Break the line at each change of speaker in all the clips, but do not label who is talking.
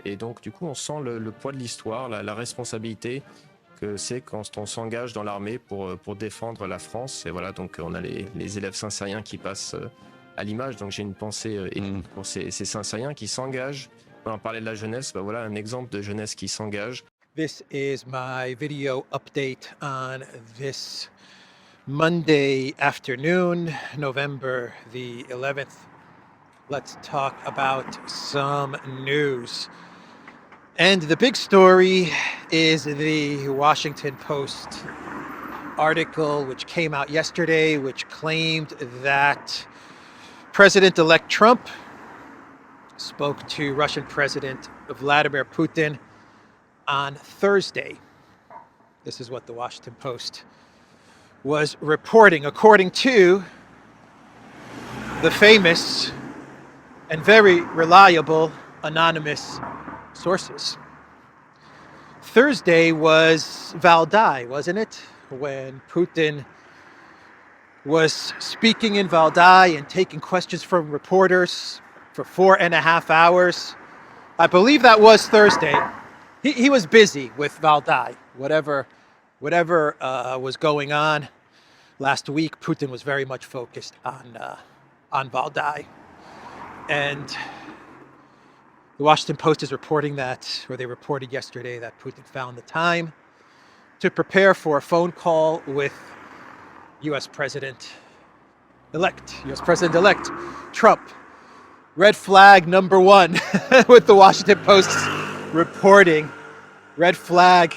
Et donc, du coup, on sent le poids de l'histoire, la responsabilité que c'est quand on s'engage dans l'armée pour défendre la France. Et voilà, donc on a les élèves saint-cyriens qui passent à l'image. Donc j'ai une pensée pour ces saint-cyriens qui s'engagent. On parlait de la jeunesse, ben voilà un exemple de jeunesse qui s'engage.
This is my video update on this Monday afternoon, November the 11th. Let's talk about some news. And the big story is the Washington Post article, which came out yesterday, which claimed that President-elect Trump spoke to Russian President Vladimir Putin on Thursday. This is what the Washington Post was reporting, according to the famous and very reliable anonymous sources. Thursday was Valdai, wasn't it? When Putin was speaking in Valdai and taking questions from reporters for 4.5 hours. I believe that was Thursday. He was busy with Valdai. Whatever was going on last week, Putin was very much focused on Valdai. And the Washington Post is reporting that, or they reported yesterday, that Putin found the time to prepare for a phone call with U.S. President-elect Trump. Red flag number one with the Washington Post reporting. Red flag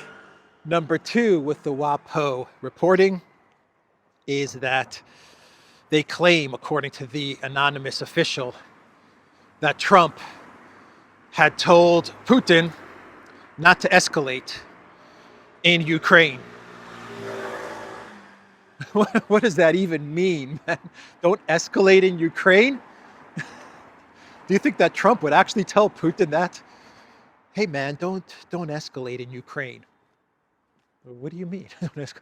number two with the WaPo reporting is that they claim, according to the anonymous official, that Trump had told Putin not to escalate in Ukraine. What does that even mean, man? Don't escalate in Ukraine? Do you think that Trump would actually tell Putin that? Hey man, don't escalate in Ukraine. What do you mean?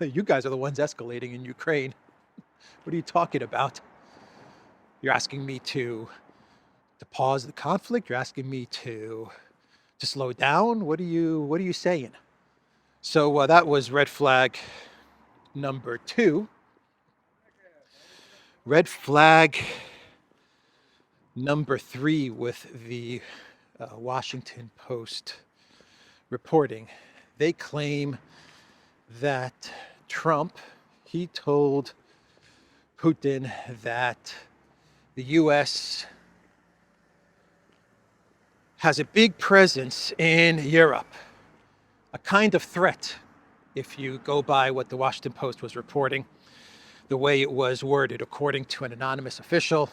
You guys are the ones escalating in Ukraine. What are you talking about? You're asking me to pause the conflict? You're asking me to slow down? What are you saying? So that was red flag number two. Red flag number three with the Washington Post reporting. They claim that Trump, he told Putin that the U.S. has a big presence in Europe, a kind of threat, if you go by what the Washington Post was reporting, the way it was worded. According to an anonymous official,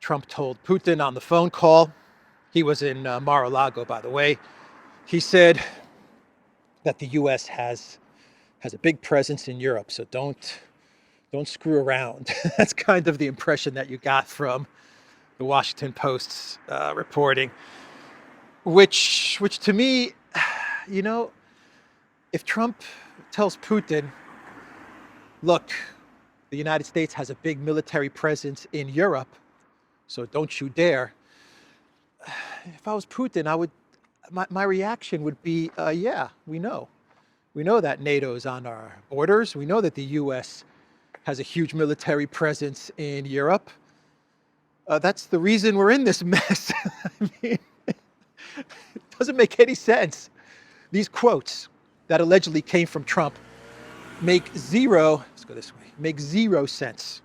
Trump told Putin on the phone call, he was in Mar-a-Lago, by the way, he said that the U.S. has a big presence in Europe, so don't screw around. That's kind of the impression that you got from the Washington Post's reporting, which to me, you know, if Trump tells Putin, look, the United States has a big military presence in Europe, so don't you dare. If I was Putin, my reaction would be, yeah, we know. We know that NATO's on our borders. We know that the U.S. has a huge military presence in Europe. That's the reason we're in this mess. I mean, it doesn't make any sense. These quotes that allegedly came from Trump make zero sense.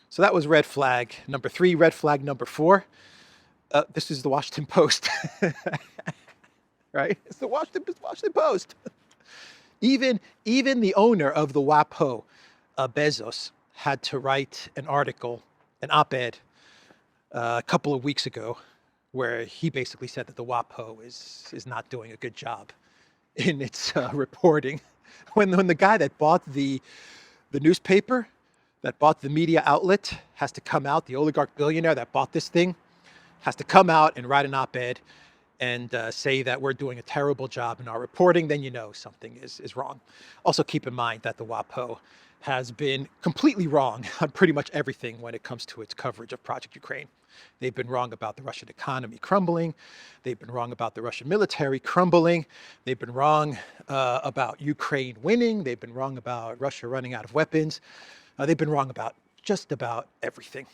So that was red flag number three. Red flag number four. This is the Washington Post, right? It's the Washington Post. Even the owner of the WaPo, Bezos, had to write an article, an op-ed, a couple of weeks ago, where he basically said that the WaPo is not doing a good job in its reporting. When the guy that bought the newspaper, that bought the media outlet, has to come out, the oligarch billionaire that bought this thing, has to come out and write an op-ed and say that we're doing a terrible job in our reporting, then you know something is wrong. Also keep in mind that the WaPo has been completely wrong on pretty much everything when it comes to its coverage of Project Ukraine. They've been wrong about the Russian economy crumbling. They've been wrong about the Russian military crumbling. They've been wrong about Ukraine winning. They've been wrong about Russia running out of weapons. They've been wrong about just about everything.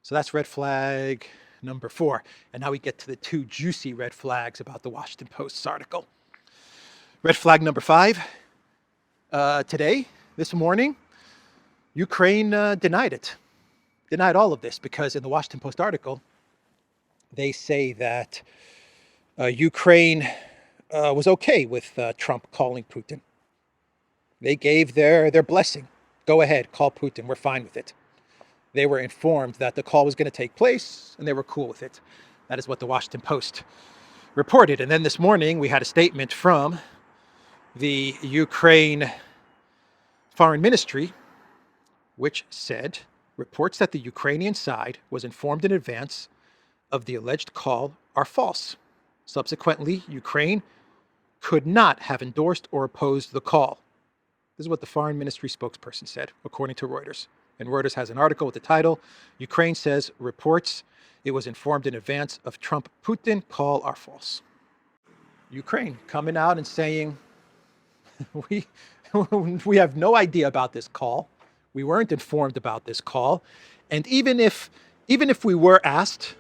So that's red flag number 4. And now we get to the 2 juicy red flags about the Washington Post's article. Red flag number 5. Today, this morning, Ukraine denied it. Denied all of this because in the Washington Post article, they say that Ukraine was okay with Trump calling Putin. They gave their blessing. Go ahead, call Putin. We're fine with it. They were informed that the call was going to take place, and they were cool with it. That is what the Washington Post reported. And then this morning, we had a statement from the Ukraine Foreign Ministry, which said, reports that the Ukrainian side was informed in advance of the alleged call are false. Subsequently, Ukraine could not have endorsed or opposed the call. This is what the Foreign Ministry spokesperson said, according to Reuters. And Reuters has an article with the title, Ukraine says reports it was informed in advance of Trump-Putin call are false. Ukraine coming out and saying, we have no idea about this call. We weren't informed about this call. And even if we were asked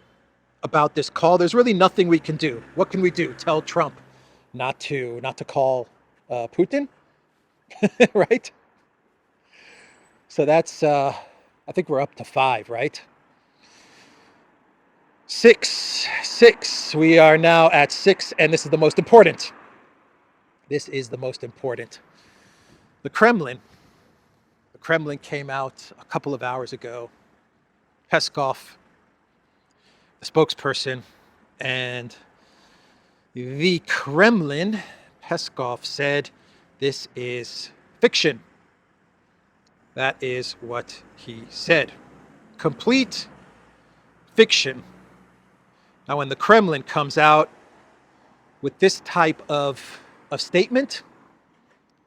about this call, there's really nothing we can do. What can we do? Tell Trump not to call Putin? Right? So that's, I think we're up to 5, right? 6. We are now at 6, and this is the most important. This is the most important. The Kremlin came out a couple of hours ago. Peskov, the spokesperson, and the Kremlin, Peskov said, this is fiction. That is what he said. Complete fiction. Now, when the Kremlin comes out with this type of statement,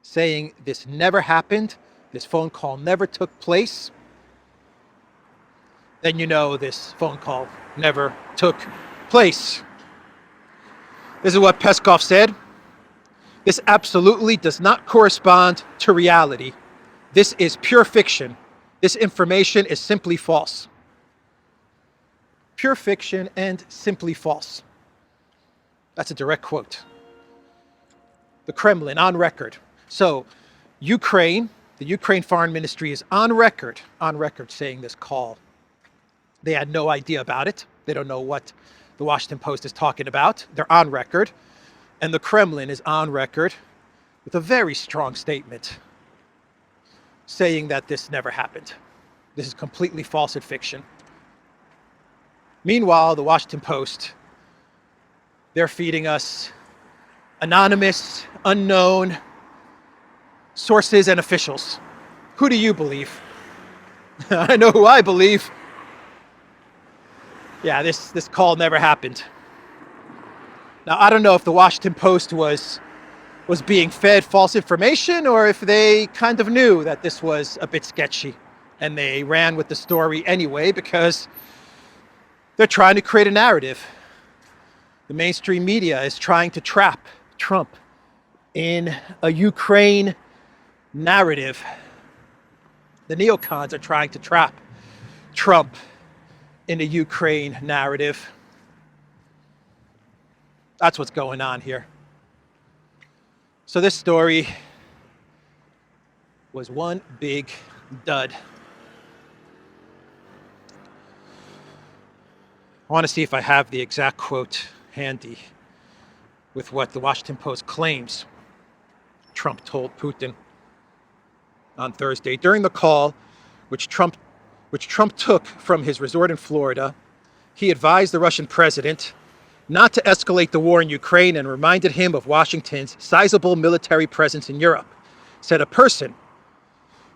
saying this never happened, this phone call never took place, then you know this phone call never took place. This is what Peskov said. This absolutely does not correspond to reality. This is pure fiction. This information is simply false. Pure fiction and simply false. That's a direct quote. The Kremlin on record. So Ukraine, the Ukraine Foreign Ministry is on record saying this call. They had no idea about it. They don't know what the Washington Post is talking about. They're on record. And the Kremlin is on record with a very strong statement saying that this never happened. This is completely false and fiction. Meanwhile, the Washington Post, they're feeding us anonymous, unknown sources and officials. Who do you believe? I know who I believe. Yeah, this call never happened. Now, I don't know if the Washington Post was being fed false information or if they kind of knew that this was a bit sketchy and they ran with the story anyway because they're trying to create a narrative. The mainstream media is trying to trap Trump in a Ukraine narrative. The neocons are trying to trap Trump in a Ukraine narrative. That's what's going on here. So this story was one big dud. I want to see if I have the exact quote handy with what the Washington Post claims Trump told Putin on Thursday. During the call, which Trump took from his resort in Florida, he advised the Russian president not to escalate the war in Ukraine and reminded him of Washington's sizable military presence in Europe, said a person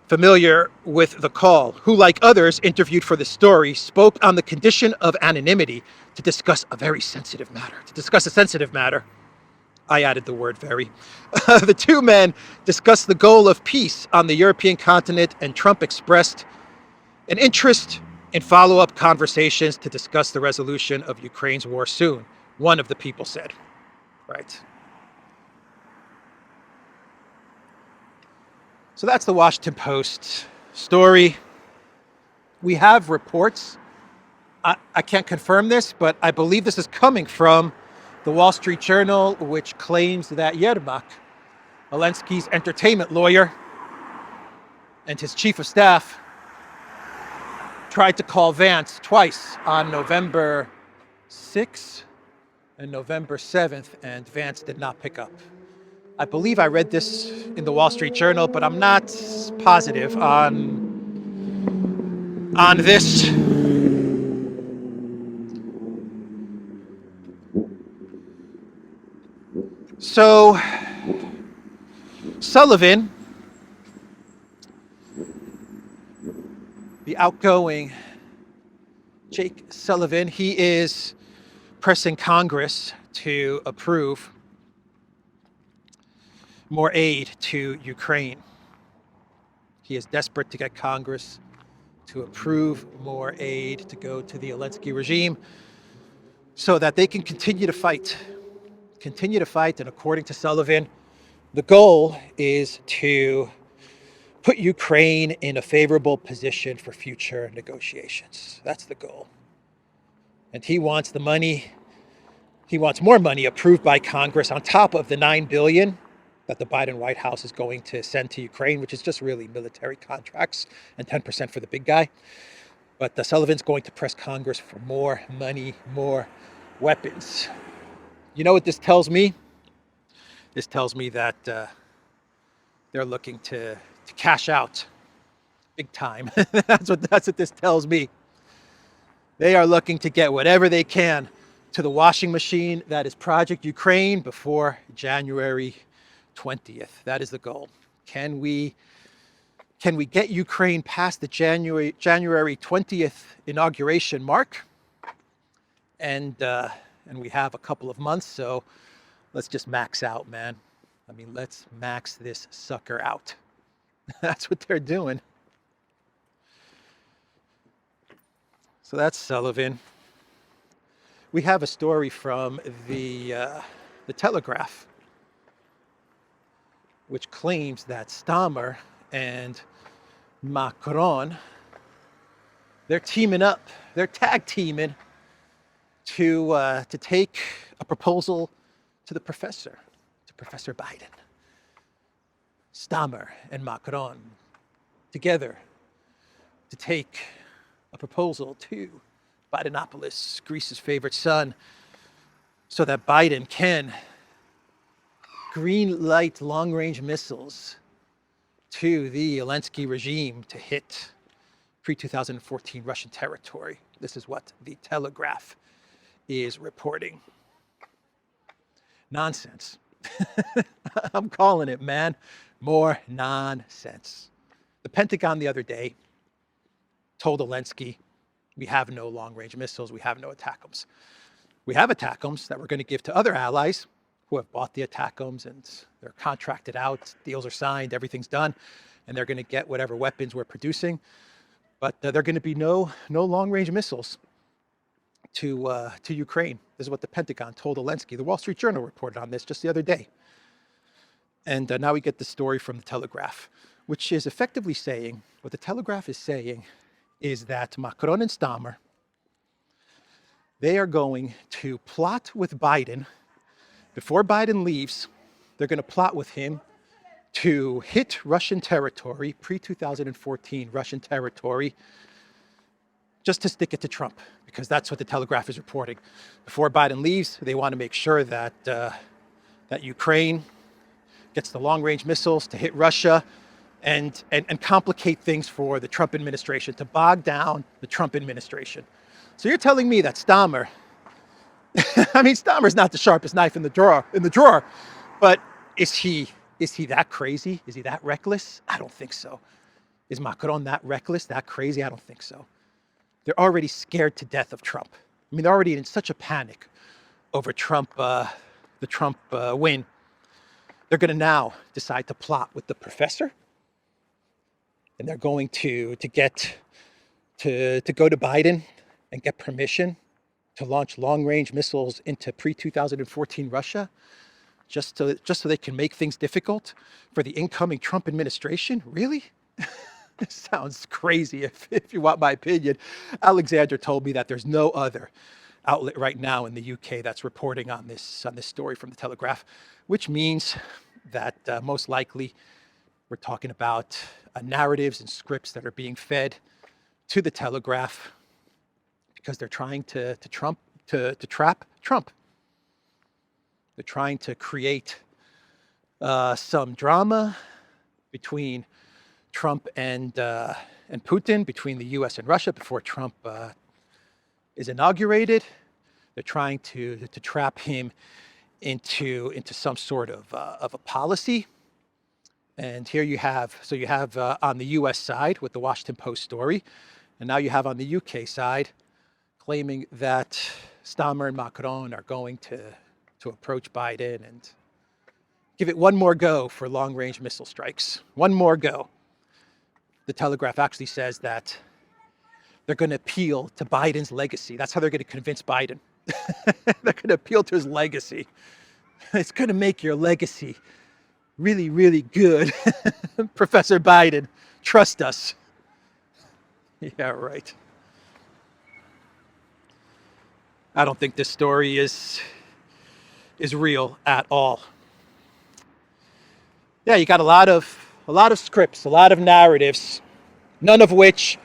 familiar with the call, who, like others interviewed for the story, spoke on the condition of anonymity to discuss a sensitive matter. I added the word very. The two men discussed the goal of peace on the European continent, and Trump expressed an interest in follow-up conversations to discuss the resolution of Ukraine's war soon, one of the people said. Right. So that's the Washington Post story. We have reports. I can't confirm this, but I believe this is coming from the Wall Street Journal, which claims that Yermak, Zelensky's entertainment lawyer, and his chief of staff tried to call Vance twice on November 6th and November 7th, and Vance did not pick up. I believe I read this in the Wall Street Journal, but I'm not positive on this. So, Sullivan, the outgoing Jake Sullivan, he is pressing Congress to approve more aid to Ukraine. He is desperate to get Congress to approve more aid to go to the Zelensky regime so that they can continue to fight. And according to Sullivan, the goal is to put Ukraine in a favorable position for future negotiations. That's the goal. And he wants the money, he wants more money approved by Congress on top of the $9 billion that the Biden White House is going to send to Ukraine, which is just really military contracts and 10% for the big guy. But Sullivan's going to press Congress for more money, more weapons. You know what this tells me? This tells me that they're looking to cash out big time. That's what this tells me. They are looking to get whatever they can to the washing machine that is Project Ukraine before January 20th. That is the goal. Can we get Ukraine past the January 20th inauguration mark? And we have a couple of months, so let's just max out, man. I mean, let's max this sucker out. That's what they're doing. So that's Sullivan. We have a story from the Telegraph, which claims that Starmer and Macron, they're teaming up, they're tag teaming to take a proposal to Professor Biden. Starmer and Macron together to take a proposal to Bidenopoulos, Greece's favorite son, so that Biden can green light long-range missiles to the Zelensky regime to hit pre-2014 Russian territory. This is what the Telegraph is reporting. Nonsense. I'm calling it, man. More nonsense. The Pentagon the other day told Zelensky, we have no long-range missiles, we have no ATACMS. We have ATACMS that we're going to give to other allies who have bought the ATACMS, and they're contracted out, deals are signed, everything's done, and they're going to get whatever weapons we're producing. But there are going to be no long-range missiles to Ukraine. This is what the Pentagon told Zelensky. The Wall Street Journal reported on this just the other day. And now we get the story from the Telegraph, which is effectively saying, what the Telegraph is saying is that Macron and Starmer, they are going to plot with Biden. Before Biden leaves, they're going to plot with him to hit Russian territory, pre-2014 Russian territory, just to stick it to Trump, because that's what the Telegraph is reporting. Before Biden leaves, they want to make sure that that Ukraine gets the long-range missiles to hit Russia and complicate things for the Trump administration, to bog down the Trump administration. So you're telling me that Starmer, I mean, Starmer's not the sharpest knife in the drawer, but is he that crazy? Is he that reckless? I don't think so. Is Macron that reckless, that crazy? I don't think so. They're already scared to death of Trump. I mean, they're already in such a panic over Trump, the Trump win. They're going to now decide to plot with the professor, and they're going to to go to Biden and get permission to launch long-range missiles into pre-2014 Russia, just so they can make things difficult for the incoming Trump administration? Really? This sounds crazy if you want my opinion. Alexander told me that there's no other outlet right now in the UK that's reporting on this story from the Telegraph, which means that most likely we're talking about narratives and scripts that are being fed to the Telegraph because they're trying to trap Trump. They're trying to create some drama between Trump and Putin, between the U.S. and Russia before Trump is inaugurated. They're trying to trap him into some sort of a policy. And here you have on the U.S. side with the Washington Post story, and now you have on the UK side claiming that Starmer and Macron are going to approach Biden and give it one more go for long-range missile strikes. One more go. The Telegraph actually says that they're going to appeal to Biden's legacy. That's how they're going to convince Biden. They're going to appeal to his legacy. It's going to make your legacy really, really good. Professor Biden, trust us. Yeah, right. I don't think this story is real at all. Yeah, you got a lot of scripts, a lot of narratives, none of which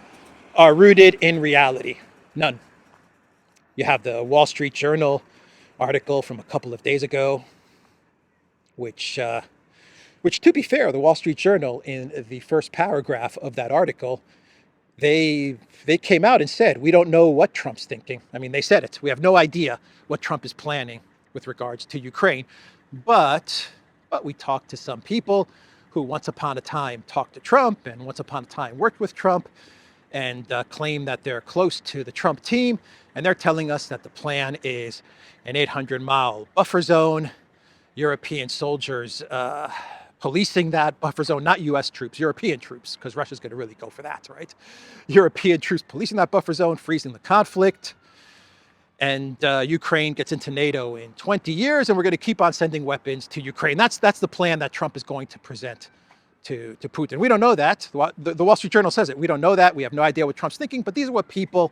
are rooted in reality. None. You have the Wall Street Journal article from a couple of days ago, which to be fair, the Wall Street Journal, in the first paragraph of that article, they came out and said, we don't know what Trump's thinking. I mean, they said it. We have no idea what Trump is planning with regards to Ukraine. But we talked to some people who once upon a time talked to Trump and once upon a time worked with Trump and claim that they're close to the Trump team. And they're telling us that the plan is an 800-mile buffer zone, European soldiers policing that buffer zone, not U.S. troops, European troops, because Russia's going to really go for that, right? European troops policing that buffer zone, freezing the conflict. And Ukraine gets into NATO in 20 years, and we're going to keep on sending weapons to Ukraine. That's the plan that Trump is going to present to Putin. We don't know that. The Wall Street Journal says it. We don't know that. We have no idea what Trump's thinking, but these are what people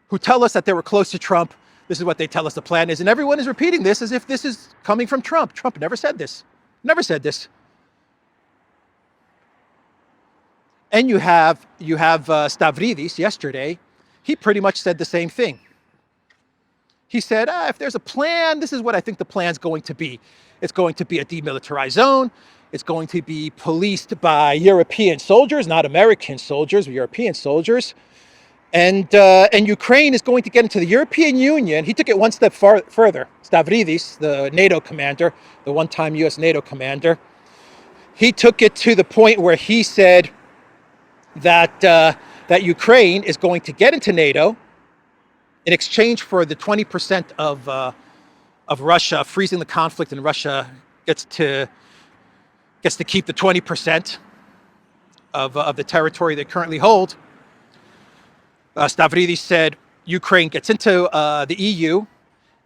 who tell us that they were close to Trump, this is what they tell us the plan is. And everyone is repeating this as if this is coming from Trump. Trump never said this. Never said this. And you have Stavridis yesterday. He pretty much said the same thing. He said, if there's a plan, this is what I think the plan's going to be. It's going to be a demilitarized zone. It's going to be policed by European soldiers, not American soldiers, but European soldiers. And Ukraine is going to get into the European Union. He took it one step further. Stavridis, the NATO commander, the one-time U.S. NATO commander, he took it to the point where he said that Ukraine is going to get into NATO in exchange for the 20% of Russia freezing the conflict, and Russia gets to keep the 20% of the territory they currently hold. Stavridis said Ukraine gets into the EU,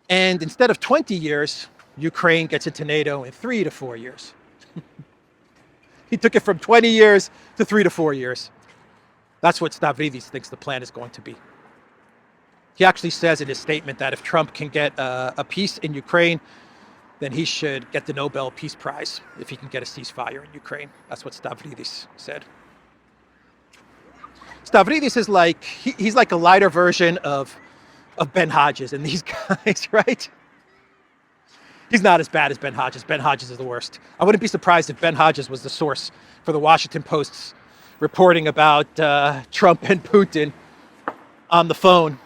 and instead of 20 years, Ukraine gets into NATO in 3 to 4 years. He took it from 20 years to 3 to 4 years. That's what Stavridis thinks the plan is going to be. He actually says in his statement that if Trump can get a peace in Ukraine, then he should get the Nobel Peace Prize if he can get a ceasefire in Ukraine. That's what Stavridis said. Stavridis is like, he's like a lighter version of Ben Hodges and these guys, right? He's not as bad as Ben Hodges. Ben Hodges is the worst. I wouldn't be surprised if Ben Hodges was the source for the Washington Post's reporting about Trump and Putin on the phone.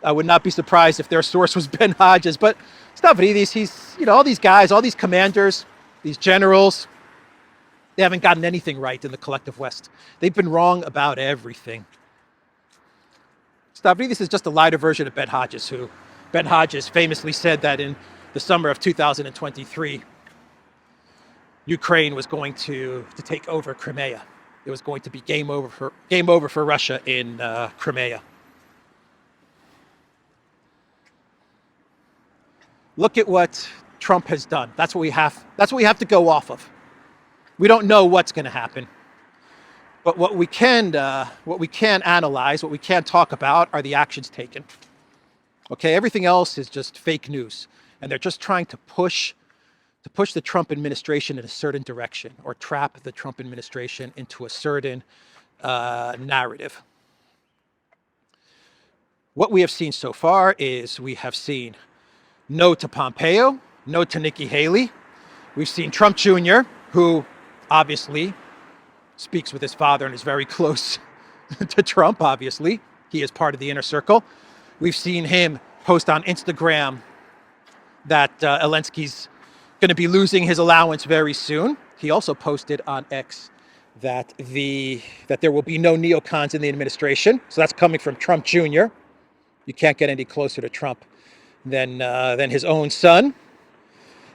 I would not be surprised if their source was Ben Hodges. But Stavridis, he's, all these guys, all these commanders, these generals, they haven't gotten anything right in the collective West. They've been wrong about everything. Stavridis is just a lighter version of Ben Hodges, who Ben Hodges famously said that in the summer of 2023, Ukraine was going to take over Crimea. it was going to be game over for Russia in Crimea. Look at what Trump has done. That's what we have to go off of. We don't know what's going to happen, but what we can analyze, what we can talk about, are the actions taken. Okay, everything else is just fake news, and they're just trying to push the Trump administration in a certain direction, or trap the Trump administration into a certain narrative. What we have seen so far is we have seen no to Pompeo, no to Nikki Haley. We've seen Trump Jr., who obviously speaks with his father and is very close to Trump, obviously. He is part of the inner circle. We've seen him post on Instagram that Zelensky's going to be losing his allowance very soon. He also posted on X that there will be no neocons in the administration. So that's coming from Trump Jr. You can't get any closer to Trump than his own son.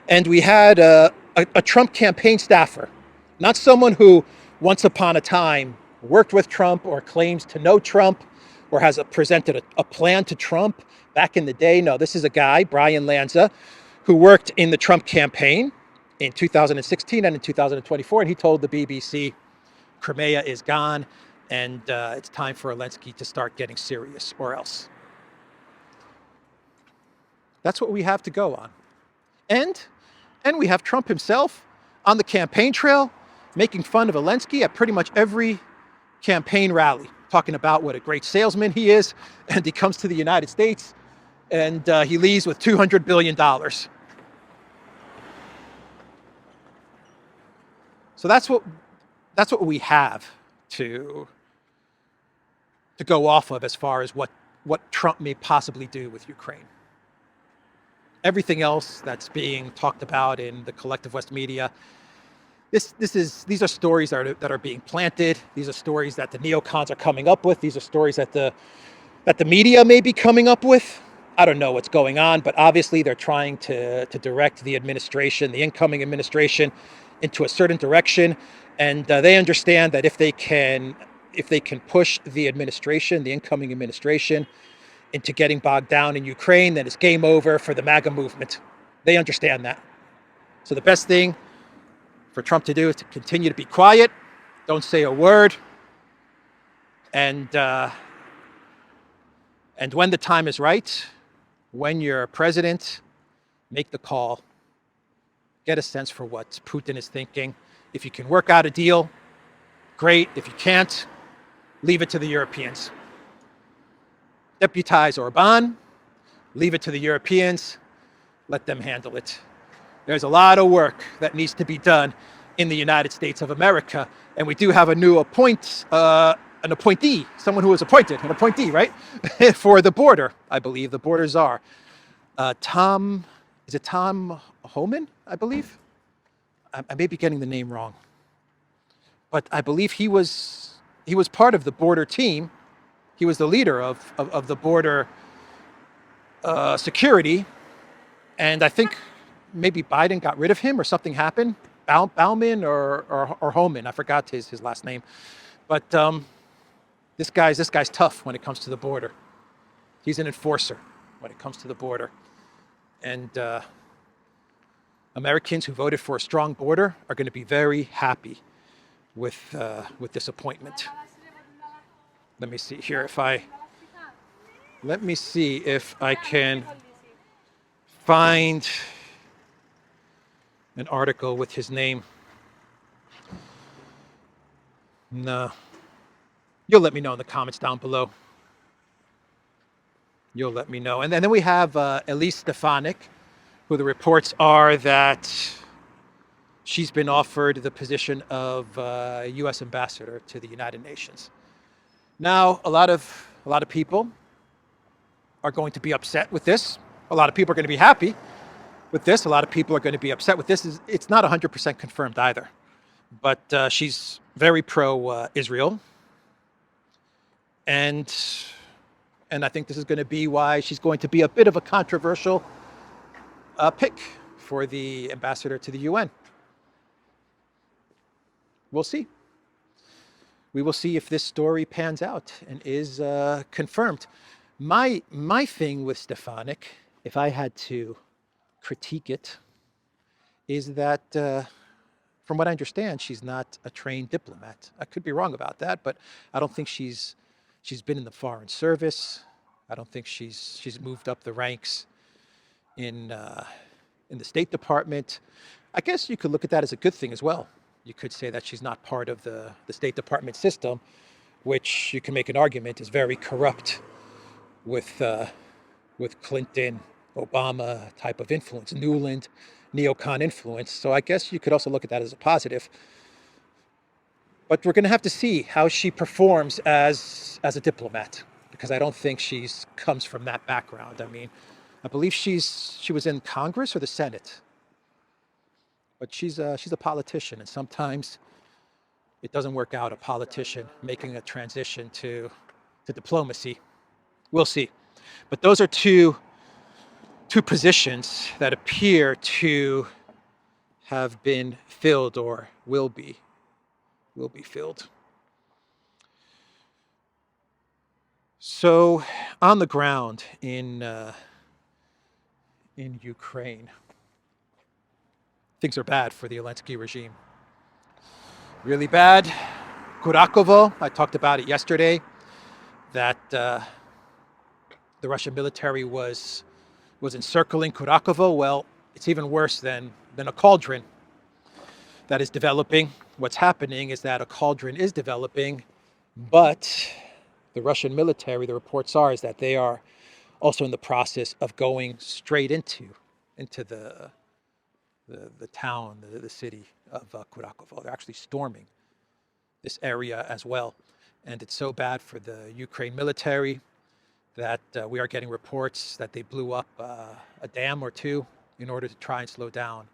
And we had a Trump campaign staffer, not someone who once upon a time worked with Trump or claims to know Trump or has presented a plan to Trump back in the day. No, this is a guy, Brian Lanza, who worked in the Trump campaign in 2016 and in 2024. And he told the BBC, Crimea is gone and it's time for Zelensky to start getting serious or else. That's what we have to go on. And we have Trump himself on the campaign trail making fun of Zelensky at pretty much every campaign rally, talking about what a great salesman he is. And he comes to the United States and he leaves with $200 billion. So that's what we have to go off of as far as what Trump may possibly do with Ukraine. Everything else that's being talked about in the collective West media, these are stories that are being planted. These are stories that the neocons are coming up with. These are stories that the media may be coming up with. I don't know what's going on, but obviously they're trying to direct the administration, the incoming administration, into a certain direction. And they understand that if they can push the administration, the incoming administration, into getting bogged down in Ukraine, then it's game over for the MAGA movement. They understand that. So the best thing for Trump to do is to continue to be quiet, don't say a word, and when the time is right, when you're president, make the call. Get a sense for what Putin is thinking. If you can work out a deal, great. If you can't, leave it to the Europeans. Deputize Orban, leave it to the Europeans, let them handle it. There's a lot of work that needs to be done in the United States of America, and we do have a new an appointee, someone who was appointed, an appointee, right, for the border, I believe, the border czar. Tom Homan, I believe? I may be getting the name wrong, but I believe he was part of the border team. He was the leader of the border security, and I think maybe Biden got rid of him or something happened. Bauman or Homan, I forgot his last name, but this guy's tough when it comes to the border. He's an enforcer when it comes to the border, and Americans who voted for a strong border are going to be very happy with this appointment. Let me see here let me see if I can find an article with his name. No. You'll let me know in the comments down below. You'll let me know. And then we have Elise Stefanik, who the reports are that she's been offered the position of U.S. ambassador to the United Nations. Now, a lot of people are going to be upset with this. A lot of people are going to be happy with this. A lot of people are going to be upset with this. It's not 100% confirmed either, but she's very pro-Israel, and I think this is going to be why she's going to be a bit of a controversial pick for the ambassador to the UN. We'll see. we will see if this story pans out and is confirmed. My thing with Stefanik, if I had to critique it, is that from what I understand, she's not a trained diplomat. I could be wrong about that, but I don't think she's been in the foreign service. I don't think she's moved up the ranks in the State Department. I guess you could look at that as a good thing as well. You could say that she's not part of the State Department system, which you can make an argument is very corrupt with Clinton, Obama type of influence, Newland, neocon influence. So I guess you could also look at that as a positive. But we're going to have to see how she performs as a diplomat, because I don't think she's comes from that background. I mean, I believe she was in Congress or the Senate, but she's a politician, and sometimes it doesn't work out. A politician making a transition to diplomacy. We'll see. But those are two positions that appear to have been filled or will be filled. So on the ground in Ukraine, things are bad for the Zelensky regime. Really bad. Kurakovo, I talked about it yesterday, that the Russian military was encircling Kurakovo. Well, it's even worse than a cauldron that is developing. What's happening is that a cauldron is developing, but the Russian military, the reports are, is that they are also in the process of going straight into the town, the city of Kurakovo. They're actually storming this area as well. And it's so bad for the Ukraine military that we are getting reports that they blew up a dam or two in order to try and slow down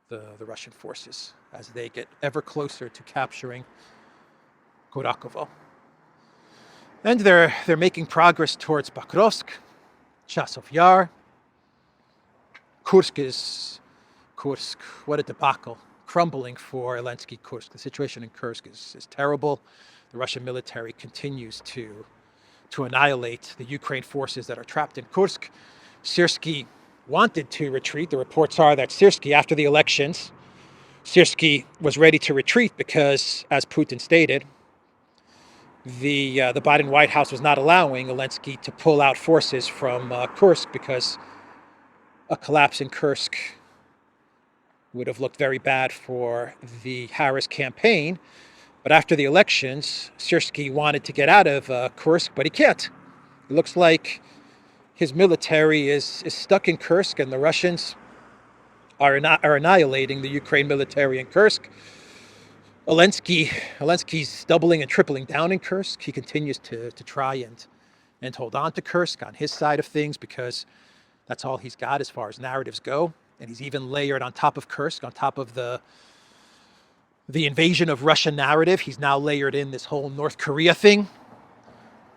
the Russian forces as they get ever closer to capturing Kurakovo. And they're making progress towards Bakrovsk, Chasov Yar. Kursk, what a debacle. Crumbling for Zelensky Kursk. The situation in Kursk is terrible. The Russian military continues to annihilate the Ukraine forces that are trapped in Kursk. Syrsky wanted to retreat. The reports are that Syrsky, after the elections, Syrsky was ready to retreat because, as Putin stated, the Biden White House was not allowing Zelensky to pull out forces from Kursk because a collapse in Kursk would have looked very bad for the Harris campaign. But after the elections, Syrsky wanted to get out of Kursk, but he can't. It looks like his military is stuck in Kursk, and the Russians are annihilating the Ukraine military in Kursk. Zelensky's doubling and tripling down in Kursk. He continues to try and hold on to Kursk on his side of things because that's all he's got as far as narratives go. And he's even layered on top of Kursk, on top of the invasion of Russia narrative. He's now layered in this whole North Korea thing.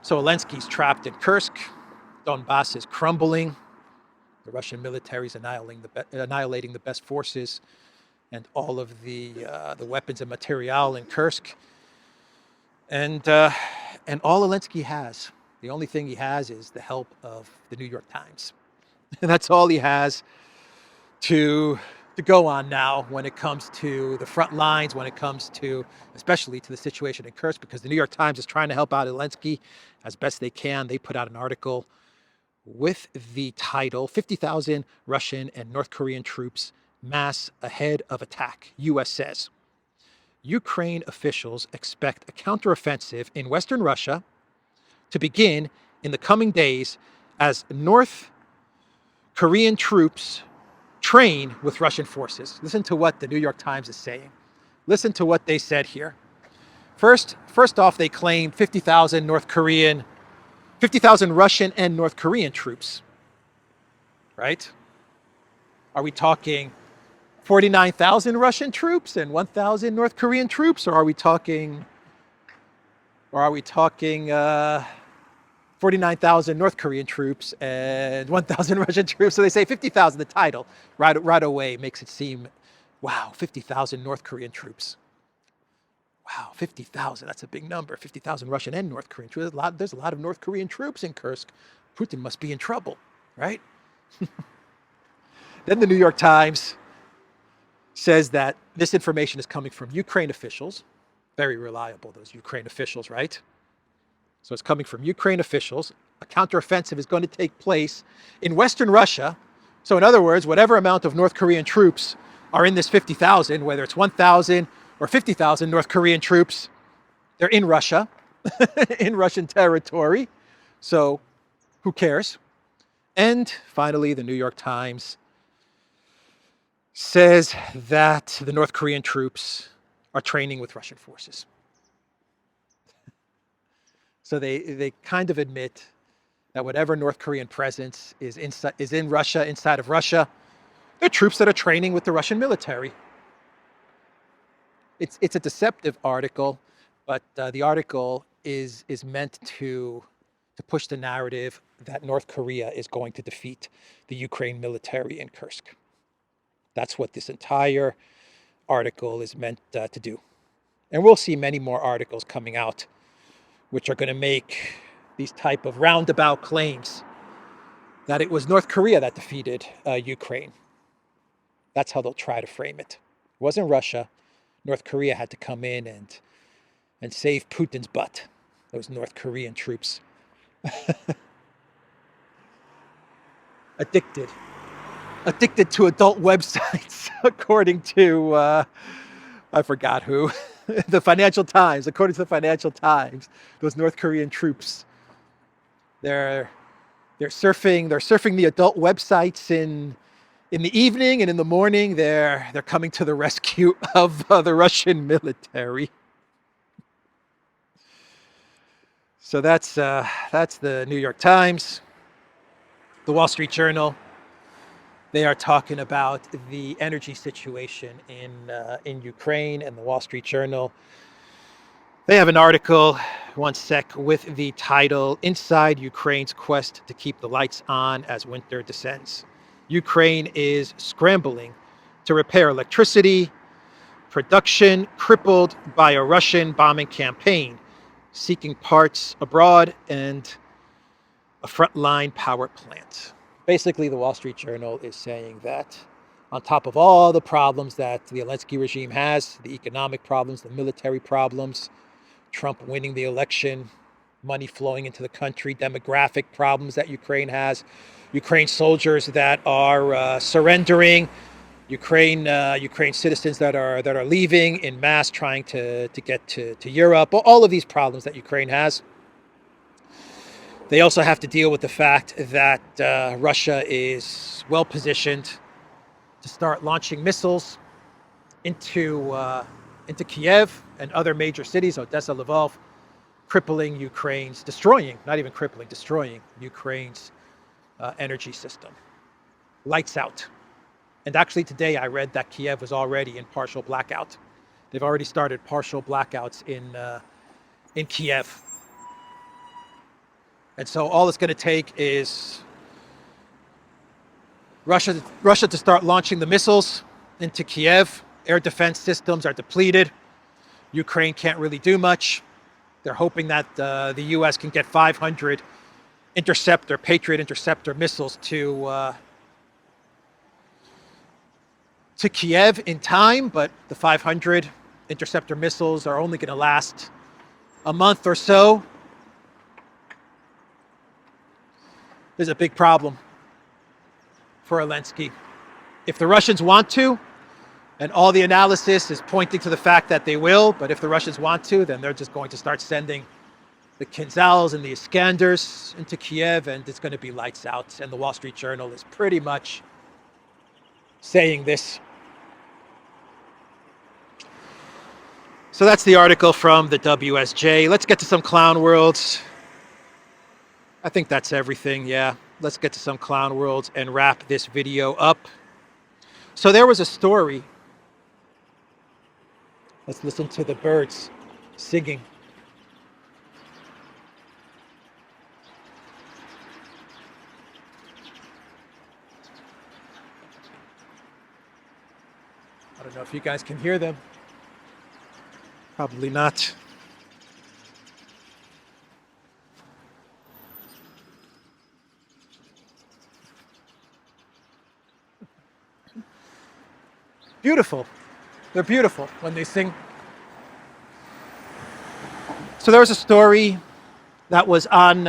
So Zelensky's trapped in Kursk. Donbass is crumbling. The Russian military is annihilating the best forces and all of the weapons and material in Kursk. And all Zelensky has, the only thing he has is the help of the New York Times. And that's all he has to go on now when it comes to the front lines, when it comes to, especially to the situation in Kursk, because the New York Times is trying to help out Zelensky as best they can. They put out an article with the title, 50,000 Russian and North Korean troops mass ahead of attack. U.S. says. Ukraine officials expect a counteroffensive in Western Russia to begin in the coming days as North Korean troops train with Russian forces. Listen to what the New York Times is saying. Listen to what they said here. First off, they claim 50,000 Russian and North Korean troops. Right? Are we talking 49,000 Russian troops and 1,000 North Korean troops, or are we talking 49,000 North Korean troops and 1,000 Russian troops? So they say 50,000, the title, right away makes it seem, wow, 50,000 North Korean troops. Wow, 50,000, that's a big number. 50,000 Russian and North Korean troops. There's a lot of North Korean troops in Kursk. Putin must be in trouble, right? Then the New York Times says that this information is coming from Ukraine officials. Very reliable, those Ukraine officials, right? So it's coming from Ukraine officials. A counteroffensive is going to take place in Western Russia. So in other words, whatever amount of North Korean troops are in this 50,000, whether it's 1,000 or 50,000 North Korean troops, they're in Russia, in Russian territory. So who cares? And finally, the New York Times says that the North Korean troops are training with Russian forces. So they kind of admit that whatever North Korean presence is in Russia, inside of Russia, they're troops that are training with the Russian military. It's a deceptive article, but the article is meant to push the narrative that North Korea is going to defeat the Ukraine military in Kursk. That's what this entire article is meant to do. And we'll see many more articles coming out which are going to make these type of roundabout claims that it was North Korea that defeated Ukraine. That's how they'll try to frame it. It wasn't Russia. North Korea had to come in and save Putin's butt, those North Korean troops. Addicted to adult websites, according to, I forgot who, the Financial Times. According to the Financial Times, those North Korean troops, they're surfing the adult websites in the evening, and in the morning they're coming to the rescue of the Russian military. So that's the New York Times. The Wall Street Journal, they are talking about the energy situation in Ukraine, and the Wall Street Journal, they have an article, one sec, with the title, "Inside Ukraine's Quest to Keep the Lights On as Winter Descends. Ukraine is scrambling to repair electricity production crippled by a Russian bombing campaign, seeking parts abroad and a frontline power plant." Basically, the Wall Street Journal is saying that on top of all the problems that the Zelensky regime has, the economic problems, the military problems, Trump winning the election, money flowing into the country, demographic problems that Ukraine has, Ukraine soldiers that are surrendering, Ukraine citizens that are leaving in mass, trying to get to Europe, all of these problems that Ukraine has. They also have to deal with the fact that Russia is well positioned to start launching missiles into Kiev and other major cities, Odessa, Lvov, destroying Ukraine's energy system. Lights out. And actually today I read that Kiev was already in partial blackout. They've already started partial blackouts in Kiev. And so all it's going to take is Russia to start launching the missiles into Kiev. Air defense systems are depleted. Ukraine can't really do much. They're hoping that the U.S. can get 500 Patriot interceptor missiles to Kiev in time, but the 500 interceptor missiles are only going to last a month or so. There's a big problem for Zelensky. If the Russians want to, and all the analysis is pointing to the fact that they will, but if the Russians want to, then they're just going to start sending the Kinzhals and the Iskanders into Kiev, and it's going to be lights out. And the Wall Street Journal is pretty much saying this. So that's the article from the WSJ. Let's get to some clown worlds. I think that's everything, yeah. Let's get to some clown worlds and wrap this video up. So there was a story. Let's listen to the birds singing. I don't know if you guys can hear them. Probably not. Beautiful. They're beautiful when they sing. So there was a story that was on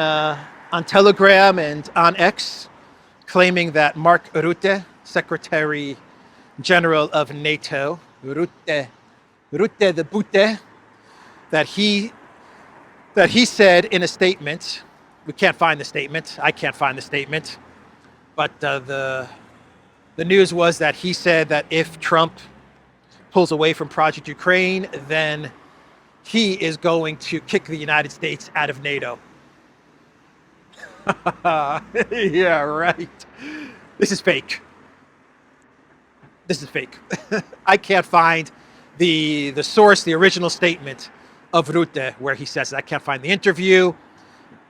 Telegram and on X, claiming that Mark Rutte, Secretary General of NATO, Rutte the Bute, that he said in a statement, we can't find the statement, I can't find the statement, but the news was that he said that if Trump pulls away from Project Ukraine, then he is going to kick the United States out of NATO. Yeah, right. This is fake. This is fake. I can't find the source, the original statement of Rutte where he says it. I can't find the interview,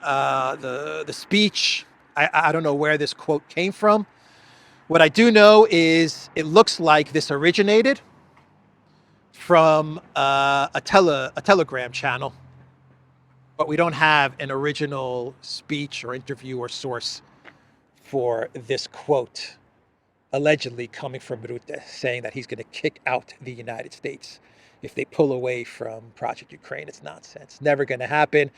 the speech. I don't know where this quote came from. What I do know is it looks like this originated from a Telegram channel, but we don't have an original speech or interview or source for this quote, allegedly coming from Rutte, saying that he's going to kick out the United States if they pull away from Project Ukraine. It's nonsense. Never going to happen.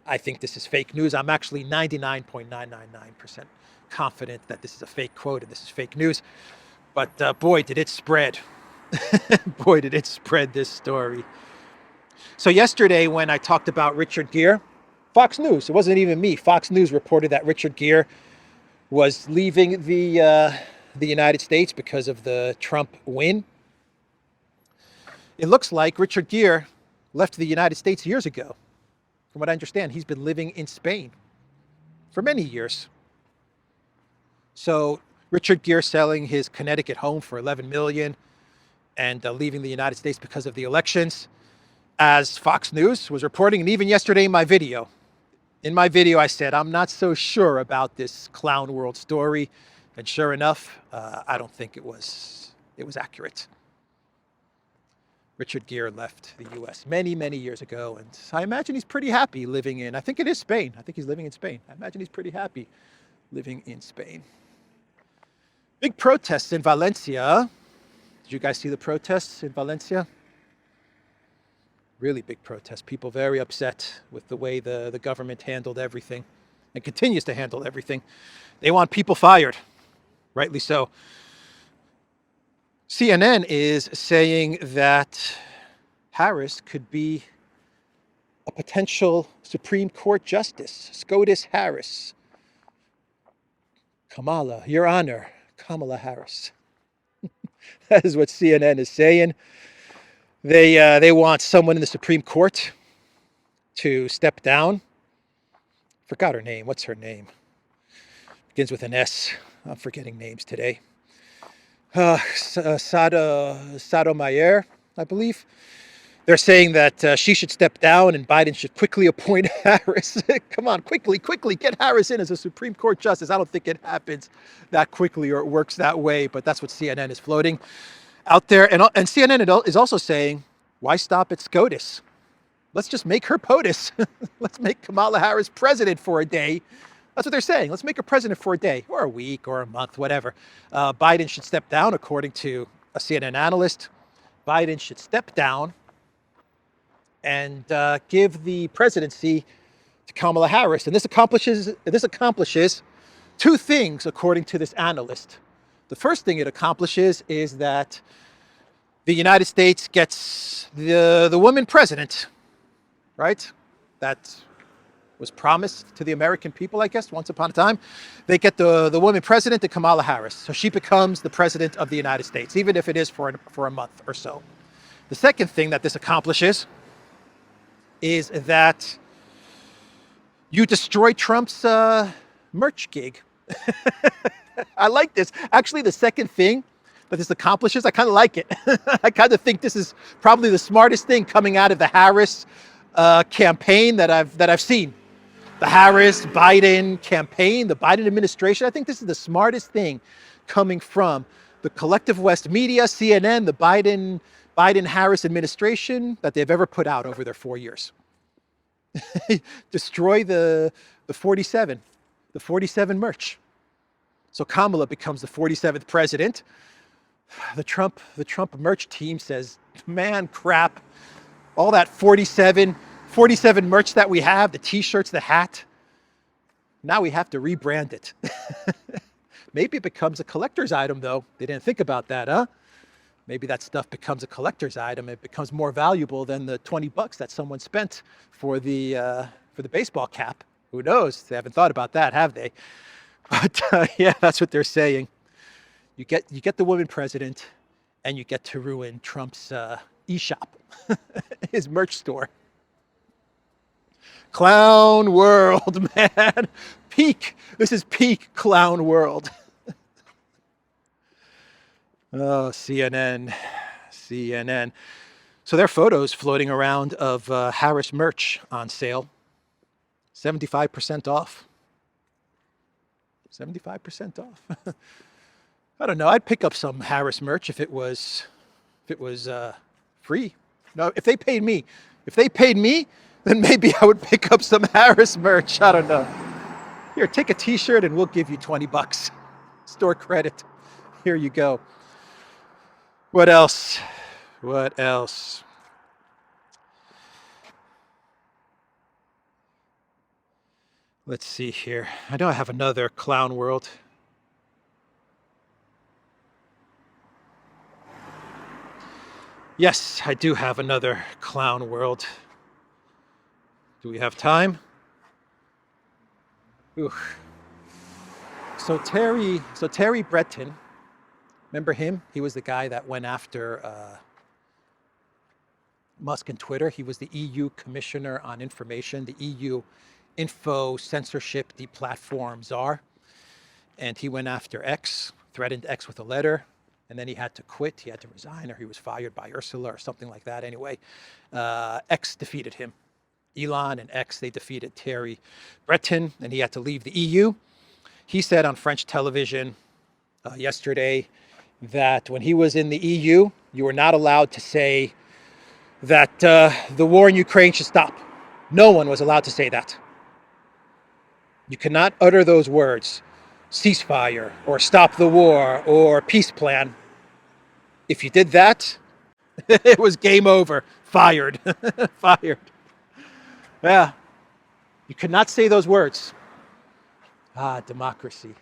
I think this is fake news. I'm actually 99.999% confident that this is a fake quote and this is fake news. But boy, did it spread. Boy, did it spread, this story. So yesterday when I talked about Richard Gere, Fox News, it wasn't even me, Fox News reported that Richard Gere was leaving the United States because of the Trump win. It looks like Richard Gere left the United States years ago. From what I understand, he's been living in Spain for many years. So Richard Gere selling his Connecticut home for $11 million and leaving the United States because of the elections, as Fox News was reporting. And even yesterday in my video, I said, I'm not so sure about this clown world story. And sure enough, I don't think it was accurate. Richard Gere left the U.S. many, many years ago. And I imagine he's pretty happy living in, I think it is Spain. I think he's living in Spain. I imagine he's pretty happy living in Spain. Big protests in Valencia. Did you guys see the protests in Valencia? Really big protests. People very upset with the way the government handled everything and continues to handle everything. They want people fired. Rightly so. CNN is saying that Harris could be a potential Supreme Court justice. SCOTUS Harris. Kamala, Your Honor, Kamala Harris. That is what CNN is saying. They want someone in the Supreme Court to step down. Forgot her name. What's her name? Begins with an S. I'm forgetting names today. Sotomayor, I believe. They're saying that she should step down and Biden should quickly appoint Harris. Come on, quickly, get Harris in as a Supreme Court justice. I don't think it happens that quickly or it works that way, but that's what CNN is floating out there. And CNN is also saying, why stop at SCOTUS? Let's just make her POTUS. Let's make Kamala Harris president for a day. That's what they're saying. Let's make her president for a day or a week or a month, whatever. Biden should step down, according to a CNN analyst. Biden should step down and give the presidency to Kamala Harris. And this accomplishes two things, according to this analyst. The first thing it accomplishes is that the United States gets the woman president, right? That was promised to the American people, I guess, once upon a time. They get the woman president, the Kamala Harris. So she becomes the president of the United States, even if it is for a month or so. The second thing that this accomplishes is that you destroy Trump's merch gig. I like this. Actually, the second thing that this accomplishes, I kind of like it. I kind of think this is probably the smartest thing coming out of the Harris campaign that I've seen. The Harris-Biden campaign, the Biden administration. I think this is the smartest thing coming from the the collective West media, CNN, the Biden-Harris administration that they've ever put out over their 4 years. Destroy the 47 merch. So Kamala becomes the 47th president. The Trump merch team says, man, crap, all that 47 merch that we have, the t-shirts, the hat, now we have to rebrand it. Maybe it becomes a collector's item, though. They didn't think about that, huh? Maybe that stuff becomes a collector's item. It becomes more valuable than the $20 that someone spent for the baseball cap. Who knows? They haven't thought about that, have they? But yeah, that's what they're saying. You get the woman president, and you get to ruin Trump's e-shop, his merch store. Clown world, man. This is peak clown world. Oh, CNN. So there are photos floating around of Harris merch on sale. 75% off. 75% off. I don't know. I'd pick up some Harris merch if it was free. No, if they paid me, then maybe I would pick up some Harris merch. I don't know. Here, take a t-shirt and we'll give you $20. Store credit. Here you go. What else? Let's see here. I know I have another clown world. Yes, I do have another clown world. Do we have time? Ooh. So Terry Breton, remember him? He was the guy that went after Musk and Twitter. He was the EU Commissioner on Information, the EU Info Censorship Deplatform Czar. And he went after X, threatened X with a letter, and then he had to quit. He had to resign, or he was fired by Ursula or something like that. Anyway, X defeated him. Elon and X, they defeated Terry Breton, and he had to leave the EU. He said on French television yesterday that when he was in the EU, you were not allowed to say that the war in Ukraine should stop. No one was allowed to say that. You cannot utter those words, ceasefire, or stop the war, or peace plan. If you did that, it was game over. Fired. Fired. Yeah. You could not say those words. Democracy.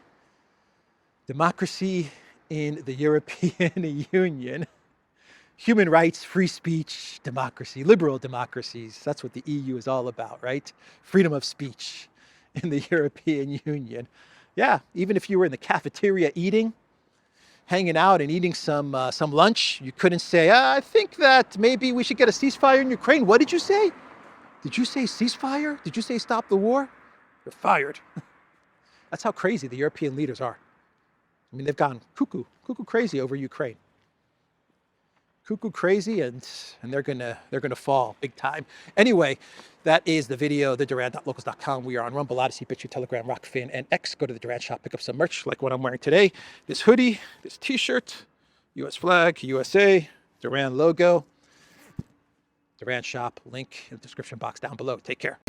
Democracy in the European Union. Human rights, free speech, democracy, liberal democracies. That's what the EU is all about, right? Freedom of speech in the European Union. Yeah, even if you were in the cafeteria eating, hanging out and eating some lunch, you couldn't say, I think that maybe we should get a ceasefire in Ukraine. What did you say? Did you say ceasefire? Did you say stop the war? You're fired. That's how crazy the European leaders are. I mean, they've gone cuckoo crazy over Ukraine. Cuckoo crazy, and they're gonna fall big time. Anyway, that is the video, theduran.locals.com. We are on Rumble, ODYSEE, BitChute, Telegram, Rockfin, and X. Go to the Duran shop, pick up some merch like what I'm wearing today. This hoodie, this t-shirt, US flag, USA, Duran logo. Duran shop, link in the description box down below. Take care.